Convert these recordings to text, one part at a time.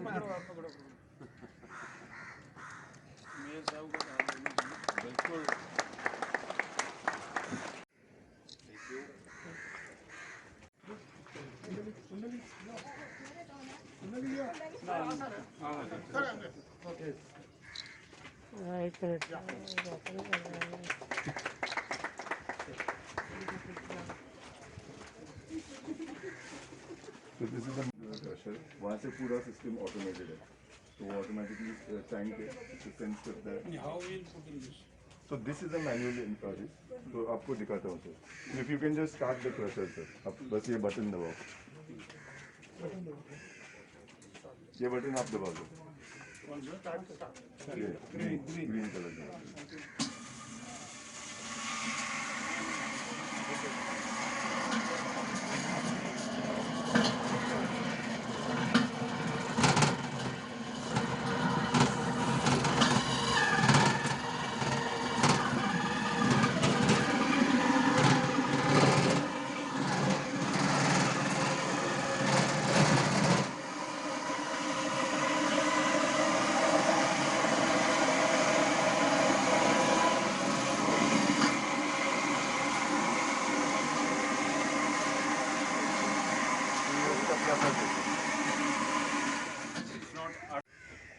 बिल्कुल। So this is the crusher. वहाँ से पूरा सिस्टम ऑटोमेटेड है, तो वो ऑटोमेटिकली टैंक है, तो सेंस करता है. How will put in this? So this is a manual in this. तो आपको दिखाता हूँ sir. If you can just start the crusher sir, आप बस ये बटन दबाओ. ये बटन आप दबा दो. ये ग्रीन कलर का.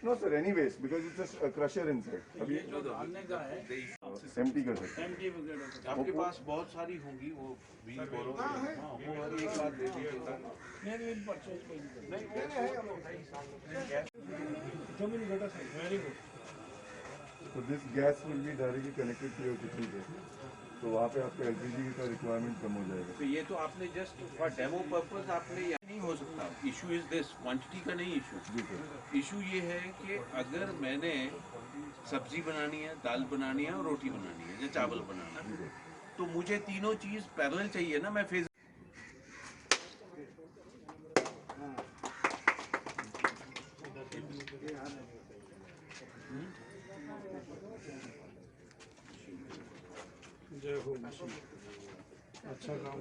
No sir, anyways, because it's just a crusher inside. अभी जो डालने का है empty कर सकते हैं. empty वगैरह आपके पास बहुत सारी होंगी वो बीज बोरो वो हर एक बार दे दीजिएगा नहीं विल परचेज नहीं very good. So this gas will be directly connected to your kitchen gas. तो वहाँ पे आपका LPG का रिक्वायरमेंट कम हो जाएगा. तो ये तो आपने जस्ट फॉर डेमो पर्पस आपने नहीं हो सकता. इशू इज दिस क्वांटिटी का नहीं इशू. इशू ये है कि अगर मैंने सब्जी बनानी है, दाल बनानी है और रोटी बनानी है या चावल बनाना है, तो मुझे तीनों चीज पैरेलल चाहिए ना. मैं फेज जय हो अच्छा काम.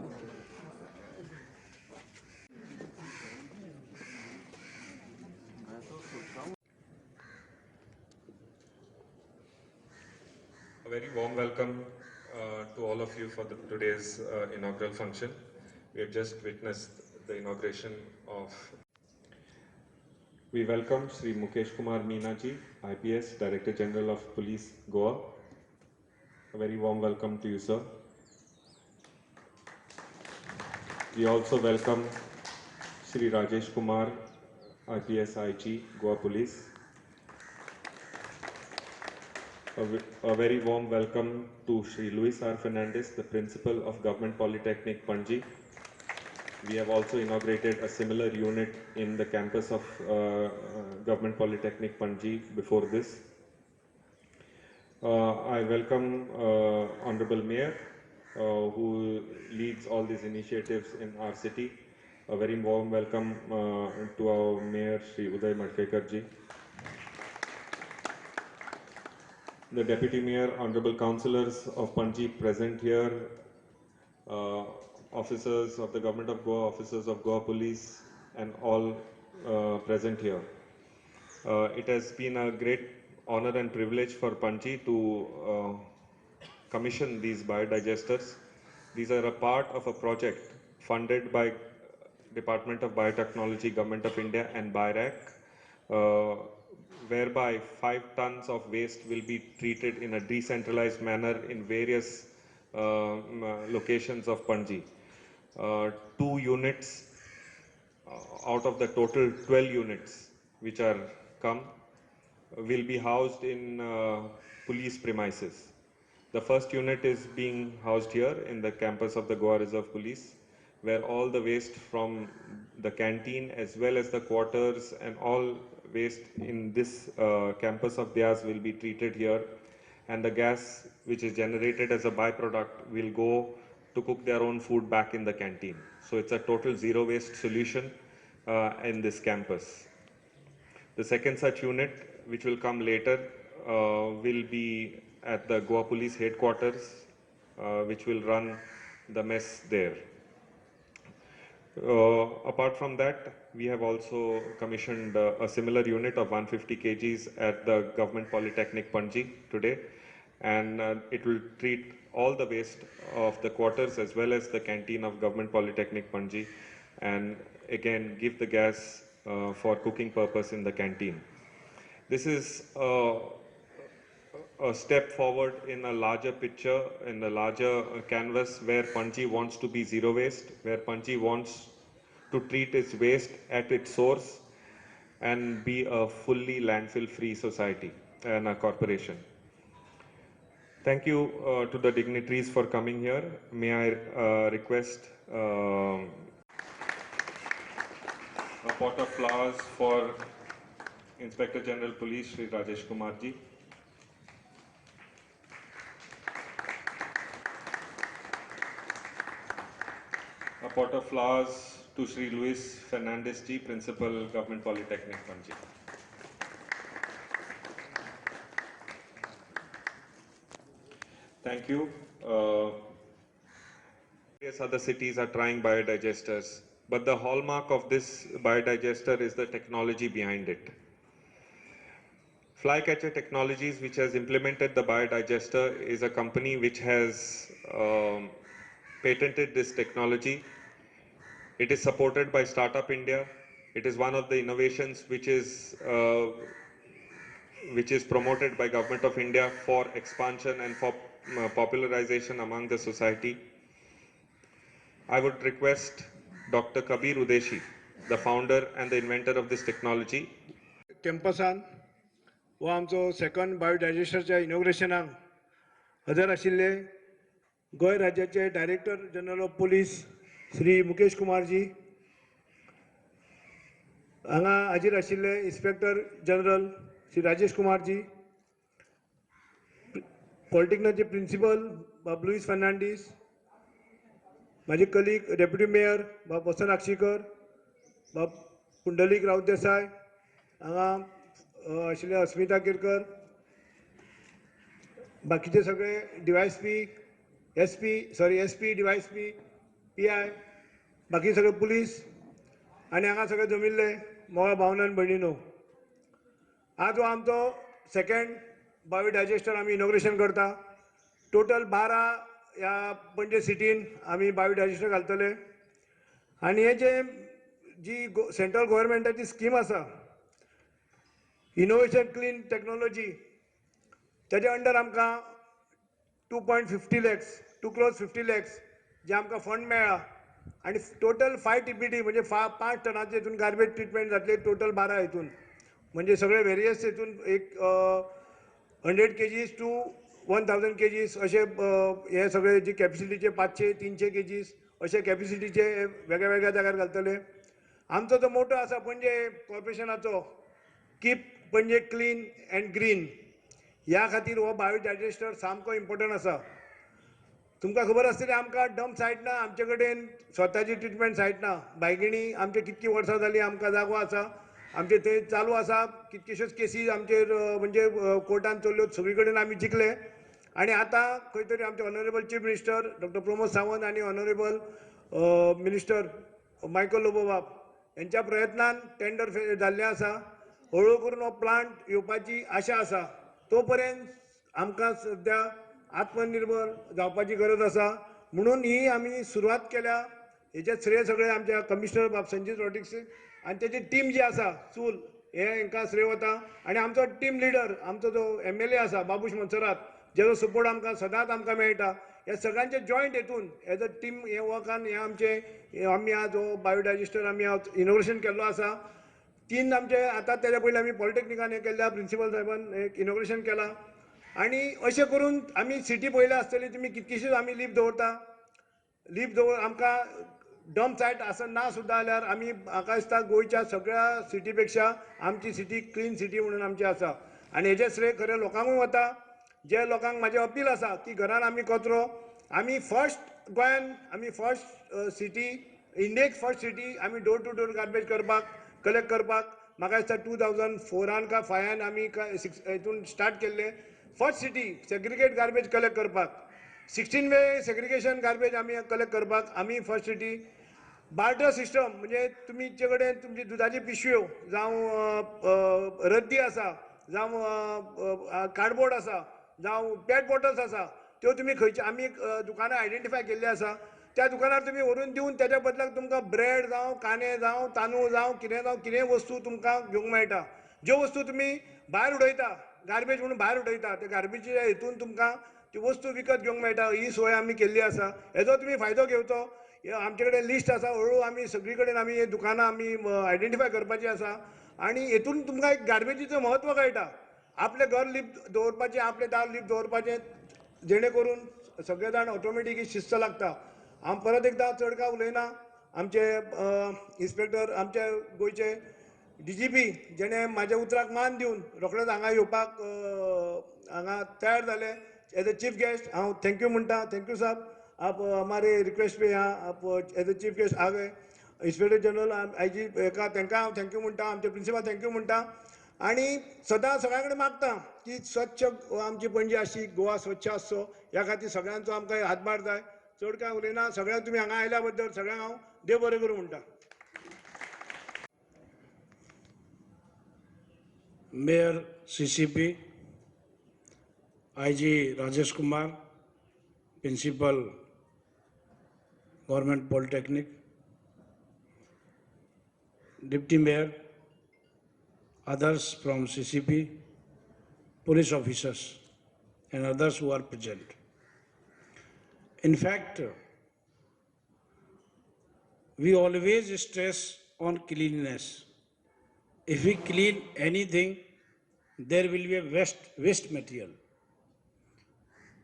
A very warm welcome to all of you for today's inaugural function. We have just witnessed the inauguration of. We welcome Sri Mukesh Kumar Meena ji, IPS, Director General of Police, Goa. A very warm welcome to you, sir. We also welcome Sri Rajesh Kumar, IPS IG, Goa Police. A very warm welcome to Sri Luis R. Fernandez, the Principal of Government Polytechnic, Panji. We have also inaugurated a similar unit in the campus of Government Polytechnic, Panji before this. I welcome Honorable Mayor, who leads all these initiatives in our city. A very warm welcome to our Mayor, Sri Uday Madkekar ji. The Deputy Mayor, Honorable Councillors of Panji present here, officers of the Government of Goa, officers of Goa Police, and all present here. It has been a great honor and privilege for Panji to commission these biodigesters. These are a part of a project funded by Department of Biotechnology, Government of India and BIRAC, whereby 5 tons of waste will be treated in a decentralized manner in various locations of Panji. 2 units out of the total 12 units which are come will be housed in police premises. The first unit is being housed here in the campus of the Goa Reserve Police, where all the waste from the canteen as well as the quarters and all waste in this campus of theirs will be treated here, and the gas which is generated as a byproduct will go to cook their own food back in the canteen. So it's a total zero waste solution in this campus. The second such unit, which will come later, will be at the Goa Police headquarters, which will run the mess there. Apart from that, we have also commissioned a similar unit of 150 kgs at the Government Polytechnic Panji today, and it will treat all the waste of the quarters as well as the canteen of Government Polytechnic Panji, and again give the gas for cooking purpose in the canteen. This is a step forward in a larger picture, in a larger canvas where Panji wants to be zero waste, where Panji wants to treat its waste at its source and be a fully landfill free society and a corporation. Thank you to the dignitaries for coming here. May I request a pot of flowers for Inspector General Police Shri Rajesh Kumar ji. A pot of flowers to Shri Luis Fernandez ji, Principal Government Polytechnic Panji. Thank you. Various other cities are trying biodigesters, but the hallmark of this biodigester is the technology behind it. Flycatcher Technologies, which has implemented the biodigester, is a company which has patented this technology. It is supported by Startup India. It is one of the innovations which is promoted by Government of India for expansion and for popularization among the society. I would request Dr. Kabir Udeshi, the founder and the inventor of this technology. कॅम्पसान हो आमचो second बायोडायजेस्टरच्या इनॉग्रेशनाक हजर आशिल्ले गोंय राज्याचे director general of police Shri Mukesh Kumarji, हांगा हाजीर आशिल्ले inspector general Shri Rajesh Kumarji, पॉलिटेक्निकचे प्रिंसिपल बाब लुईस फर्नांडीस, माझे कलीग डेप्युटी मेयर बाब वसंत आक्षीकर, बाब पुंडलीक राऊत देसाय, हांगा आशिल्ले अस्मिता केरकर, बाकीचे सगळे डीवायएसपी, एसपी, डीवायएसपी, पीआय, बाकी सगळे पुलीस आनी हांगा सगळे जमिल्ले मोगा भावना आनी भयणीनो, आज हो आमचो सेकंड बायोडायजेस्टर आमी इनॉग्रेशन करता. टोटल 12 ह्या पणजे सिटीन आमी बायोडायजेस्टर घालतले आनी हे जे जी सेंट्रल गव्हर्मेंटाची स्कीम आसा इनोवेशन क्लीन टेक्नॉलॉजी, त्याच्या अंडर आमकां 2.50 lakhs 2 crores 50 lakhs जे आमकां फंड मेळ्ळा आनी टोटल 5 TPD म्हणजे 5 टनाचे हितून गार्बेज ट्रिटमेंट जातले टोटल 12 हितून, म्हणजे सगळे वेरियस हितून एक 100 kgs टू 1000 kgs असे हे सगळे जी कॅपॅसिटीचे 500-300 kgs अशे कॅपॅसिटीचे वेगळ्या वेगळ्या जाग्यार घालतले. आमचो जो मोटो आसा पणजे कॉर्पोरेशनाचो, keep Panaji clean and green, ह्या खातीर हो बायोडायजेस्टर सामको इम्पॉर्टंट आसा. तुमकां खबर आसतली आमकां डंप सायट ना, आमचे कडेन स्वताची ट्रिटमेंट सायट ना. बायगिणी आमचे कितकी वर्सां जाली आमकां जागो आसा, आमचे थंय चालू आसा, कितकेश्योच केसीस आमचेर म्हणजे कोर्टान चल्ल्यो, सगळी कडेन आमी जिखले आनी आतां खंय तरी आमचे honourable chief minister doctor Pramod Sawant आनी ऑनरेबल मिनिस्टर मायकल लोबोबाब यांच्या प्रयत्नान टेंडर जाल्लें आसा. हळू करून हो प्लांट येवपाची आशा आसा. तो पर्यंत आमकां सद्या आत्मनिर्भर जावपाची गरज आसा, म्हणून ही आमी सुरवात केल्या. हेचे श्रेय सगळे आमच्या कमिशनर बाब संजीव रॉड्रिक्स आनी तेजी टीम जी आसा चूल, हे हांकां श्रेय वता. आनी आमचो टीम लिडर, आमचो जो MLA आसा बाबूश मनसरात, जेजो सपोर्ट आमकां सदांच आमकां मेळटा. हे सगळ्यांचे जॉयंट हेतून एज अ टीम हे वर्कान हे आमचे आमी आज हो बायोडायजेस्टर आमी इनॉग्रेशन केल्लो आसा. 3 आमचे आतां तेच्या पयलीं आमी पॉलिटेक्निकान हे केल्ल्या, प्रिंसिपल साहेबान एक इनॉग्रेशन केला आनी अशें करून आमी सिटी पळयल्या आसतली. तुमी कितकीशीच आमी लीप दवरता, आमकां डंप सायट आसा ना सुद्दां जाल्यार आमी म्हाका दिसता गोंयच्या सगळ्या सिटी पेक्षा आमची सिटी क्लीन सिटी म्हणून आमची आसा. आनी हेजें श्रेय खरें लोकांकूय वता. जे लोकांक म्हाजें अपील आसा की घरान आमी कचरो, आमी फर्स्ट गोंयान आमी फर्स्ट सिटी, इंडियेक फर्स्ट सिटी आमी door to door garbage collect करपाक म्हाका दिसता 2004 का 5 आमी हितून स्टार्ट केल्ले. First city segregate garbage collect करपाक, 16 वे सेग्रिगेशन गार्बेज आमी कलेक्ट करपाक आमी फर्स्ट सिटी. बार्टर सिस्टम म्हणजे तुमचे कडेन तुमची दुधाची पिशव्यो जावं रद्दी आसा जावं कार्डबोर्ड आसा जावं पेट बॉटल्स आसा त्यो तुमी खंयचे आमी एक दुकानां आयडेंटिफाय केल्ली आसा त्या दुकानार तुमी व्हरून दिवन तेच्या बदलाक तुमकां ब्रेड जावं कांदे जावं तांदूळ जावं कितें वस्तू तुमकां घेवंक मेळटा ज्यो वस्तू तुमी भायर उडयता गार्बेज म्हणून भायर उडयता त्या गार्बेजीच्या हितून तुमकां ती वस्तू विकत घेवंक मेळटा ही सोय आमी केल्ली आसा हेजो तुमी फायदो घेवचो आमचे कडेन लिस्ट आसा हळू आमी सगळी कडेन आमी हे दुकानां आमी आयडेंटिफाय करपाची आसा आनी हेतून तुमकां एक गार्बेजीचो म्हत्व कळटा आपलें घर लिप दवरपाचें आपलें दार लिप दवरपाचें जेणे करून सगळे जाण ऑटोमॅटीक ही शिस्त लागता हांव परत एकदां चड कांय उलयना आमचे इन्स्पेक्टर आमचे गोंयचे DGP जेणे म्हाज्या उतराक मान दिवन रोखडेच हांगा येवपाक हांगा तयार जाले एज अ चीफ गेस्ट हांव थँक्यू म्हणटा थँक्यू साहब आप हमारे रिक्वेस्ट पे यहाँ आप एज अ चीफ गेस्ट आ गए इंस्पेक्टर जनरल IG हेका तांकां हांव थँक्यू म्हणटा आमचे प्रिंसिपल थँक्यू म्हणटा आनी सदां सगळ्या कडेन मागता की स्वच्छ आमची पणजी अशी गोवा स्वच्छ आसचो ह्या खातीर सगळ्यांचो आमकां हातभार जाय चड कांय उलयना सगळ्यांक तुमी हांगा आयल्या बद्दल सगळ्यांक हांव देव बरें करूं म्हणटा Mayor CCP, IG Rajesh Kumar, Principal Government Polytechnic, Deputy Mayor, others from CCP, police officers and others who are present. In fact, we always stress on cleanliness. If we clean anything, there will be a waste material.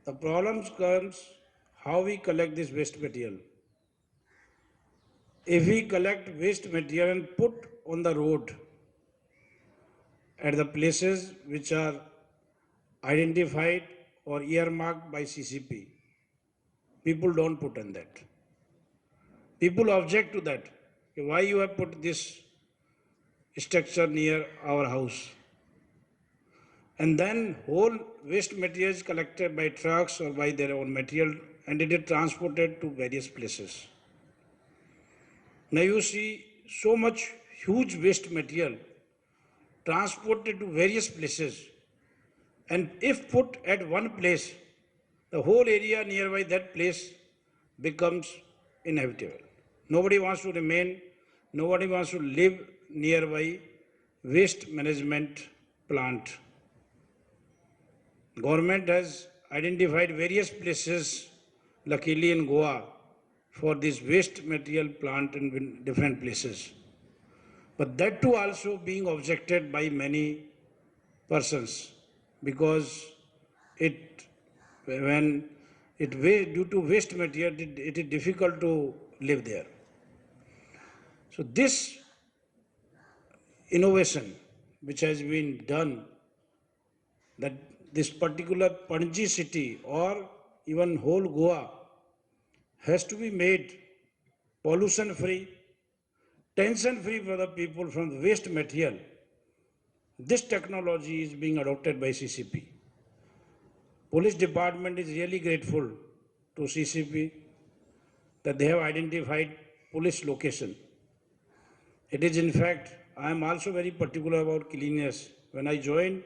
The problem comes how we collect this waste material. If we collect waste material and put on the road at the places which are identified or earmarked by CCP, people don't put on that. People object to that. Why you have put this structure near our house? And then whole waste material is collected by trucks or by their own material and it is transported to various places. Now you see so much huge waste material transported to various places, and if put at one place, the whole area nearby that place becomes inhabitable. Nobody wants to remain, nobody wants to live nearby waste management plant. Government has identified various places, luckily in Goa, for this waste material plant in different places. But that too also being objected by many persons because due to waste material, it is difficult to live there. So this innovation which has been done, that this particular Panji city or even whole Goa has to be made pollution free, tension free for the people from the waste material. This technology is being adopted by CCP. Police department is really grateful to CCP that they have identified police location. It is in fact, I am also very particular about cleanliness. When I joined,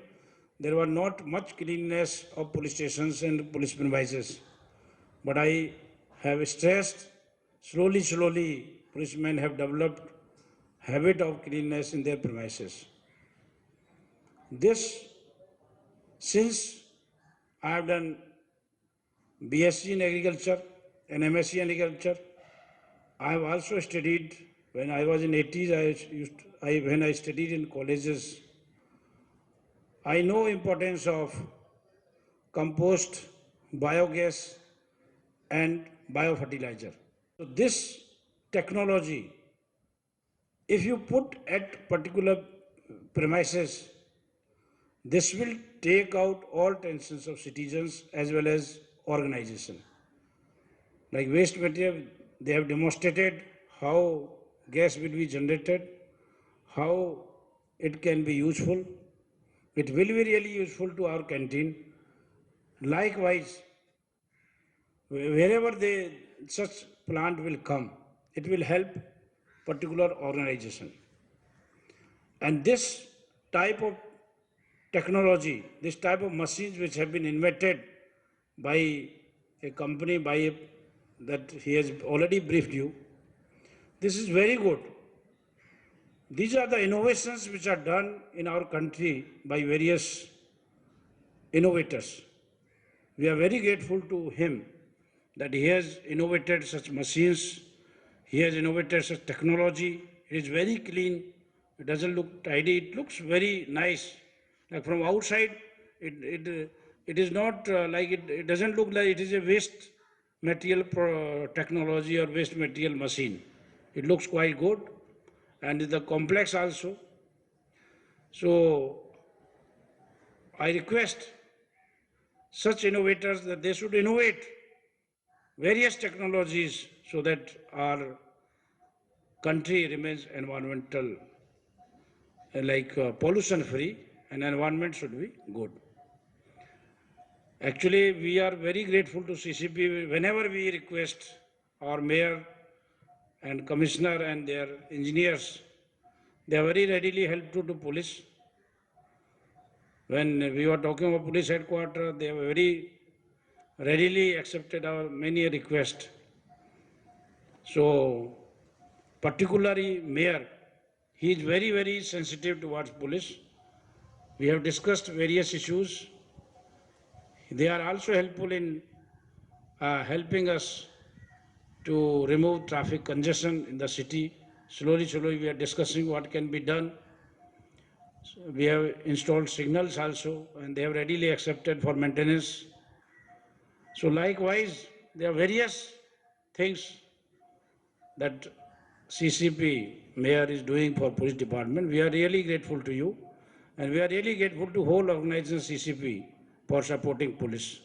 there were not much cleanliness of police stations and police premises. But I have stressed, slowly, policemen have developed habit of cleanliness in their premises. This, since I have done BSc in agriculture and MSc in agriculture, I have also studied, when I was in 80s, when I studied in colleges, I know importance of compost, biogas and biofertilizer. So this technology, if you put at particular premises, this will take out all tensions of citizens as well as organization. Like waste material, they have demonstrated how gas will be generated, how it can be useful. It will be really useful to our canteen. Likewise, wherever such plant will come, it will help particular organization. And this type of technology, this type of machines which have been invented by a company that he has already briefed you, this is very good. These are the innovations which are done in our country by various innovators. We are very grateful to him that he has innovated such machines, he has innovated such technology. It is very clean, it doesn't look tidy, it looks very nice. Like from outside, it is not it doesn't look like it is a waste material technology or waste material machine. It looks quite good and the complex also. So I request such innovators that they should innovate various technologies so that our country remains environmental, pollution free, and environment should be good. Actually, we are very grateful to CCP whenever we request our mayor and commissioner and their engineers, they are very readily helpful to police. When we were talking about police headquarters, they have very readily accepted our many requests. So, particularly mayor, he is very, very sensitive towards police. We have discussed various issues. They are also helpful in helping us to remove traffic congestion in the city. Slowly, we are discussing what can be done. So we have installed signals also, and they have readily accepted for maintenance. So likewise, there are various things that CCP mayor is doing for police department. We are really grateful to you, and we are really grateful to whole organization CCP for supporting police.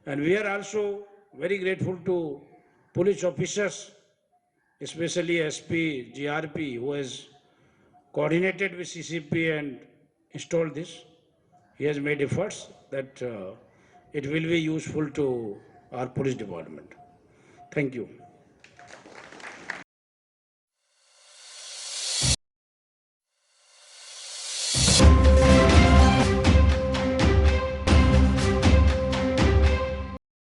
And we are also very grateful to police officers, especially SP, GRP, who has coordinated with CCP and installed this. He has made efforts that it will be useful to our police department. Thank you.